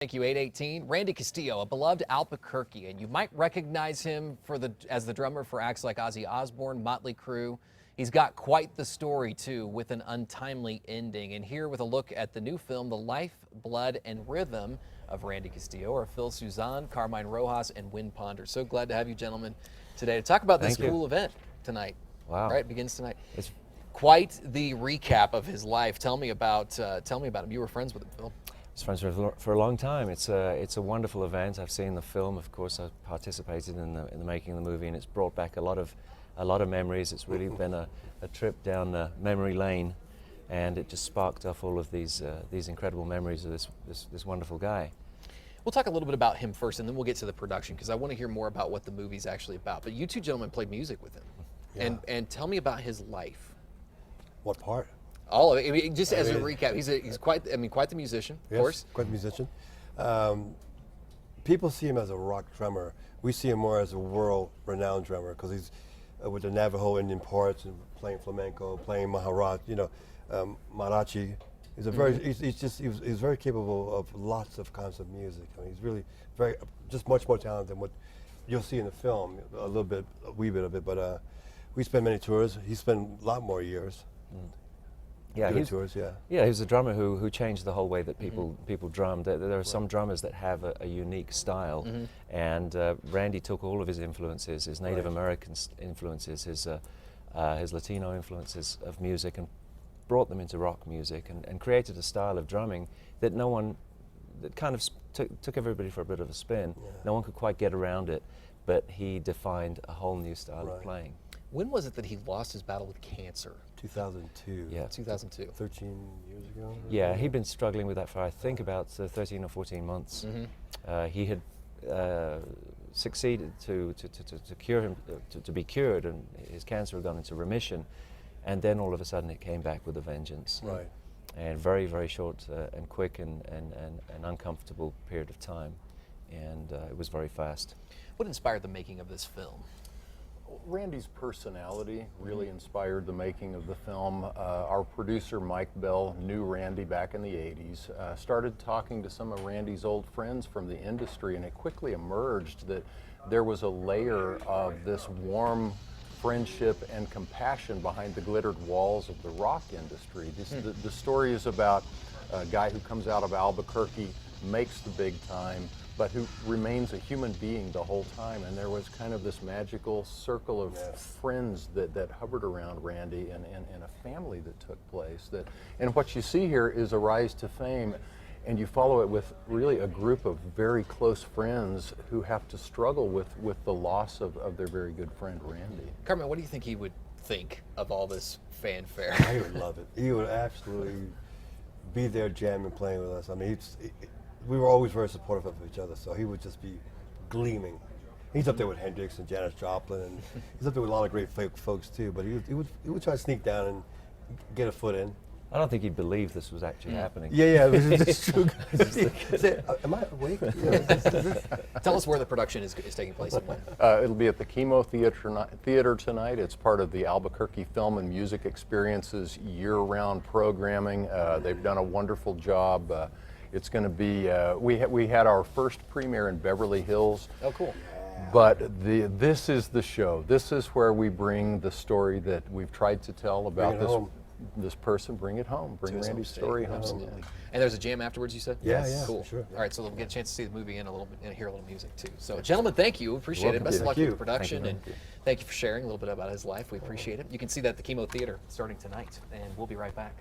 Thank you, 818. Randy Castillo, a beloved Albuquerque, and you might recognize him as the drummer for acts like Ozzy Osbourne, Motley Crue. He's got quite the story, too, with an untimely ending. And here with a look at the new film, The Life, Blood, and Rhythm of Randy Castillo, are Phil Suzanne, Carmine Rojas, and Win Ponder. So glad to have you gentlemen today to talk about this cool event tonight. Wow. Right, it begins tonight. It's quite the recap of his life. Tell me about him. You were friends with him, Phil. friends for a long time. It's a wonderful event. I've seen the film, of course. I've participated in the making of the movie, and it's brought back a lot of memories. It's really been a trip down memory lane, and it just sparked off all of these incredible memories of this wonderful guy. We'll talk a little bit about him first, and then we'll get to the production, because I want to hear more about what the movie's actually about. But you two gentlemen played music with him, Yeah. and tell me about his life. What part? All of it. I mean, just as a recap, he's quite the musician, of course. Quite the musician. People see him as a rock drummer. We see him more as a world-renowned drummer because he's with the Navajo Indian parts and playing flamenco, playing mariachi. He's a very he's very capable of lots of kinds of music. I mean, he's really just much more talented than what you'll see in the film. A wee bit of it, but we spent many tours. He spent a lot more years. Yeah, doing tours. Yeah, he was a drummer who changed the whole way that people drummed. There are some drummers that have a unique style, and Randy took all of his influences, his Native American influences, his Latino influences of music, and brought them into rock music, and created a style of drumming that that kind of took everybody for a bit of a spin. Yeah. No one could quite get around it, but he defined a whole new style of playing. When was it that he lost his battle with cancer? 2002. Yeah. 2002. 13 years ago? Yeah, he'd been struggling with that for, I think, about 13 or 14 months. He had succeeded to cure him, to be cured, and his cancer had gone into remission, and then all of a sudden it came back with a vengeance. Right. And very, very short and quick and uncomfortable period of time, and it was very fast. What inspired the making of this film? Randy's personality really inspired the making of the film. Our producer, Mike Bell, knew Randy back in the 80s, started talking to some of Randy's old friends from the industry, and it quickly emerged that there was a layer of this warm friendship and compassion behind the glittered walls of the rock industry. The story is about a guy who comes out of Albuquerque, makes the big time, but who remains a human being the whole time. And there was kind of this magical circle of friends that hovered around Randy, and a family that took place. And what you see here is a rise to fame, and you follow it with really a group of very close friends who have to struggle with the loss of their very good friend, Randy. Carmen, what do you think he would think of all this fanfare? He would love it. He would absolutely be there jamming, playing with us. I mean, we were always very supportive of each other, so he would just be gleaming. He's up there with Hendrix and Janis Joplin, and he's up there with a lot of great folks too, but he would try to sneak down and get a foot in. I don't think he believed this was actually happening. Yeah, it's true. Am I awake? Tell us where the production is taking place and when. It'll be at the KiMo Theater tonight. It's part of the Albuquerque Film and Music Experience's year-round programming. They've done a wonderful job. It's going to be, we had our first premiere in Beverly Hills. Oh, cool. But this is the show. This is where we bring the story that we've tried to tell about this person. Bring it home. Bring Randy's story home. Absolutely. And there's a jam afterwards, you said? Yeah, cool. Sure. All right, so we'll get a chance to see the movie and hear a little music too. So, gentlemen, thank you. Appreciate it. Best of luck with the production, and thank you for sharing a little bit about his life. We appreciate it. You can see that at the KiMo Theater starting tonight, and we'll be right back.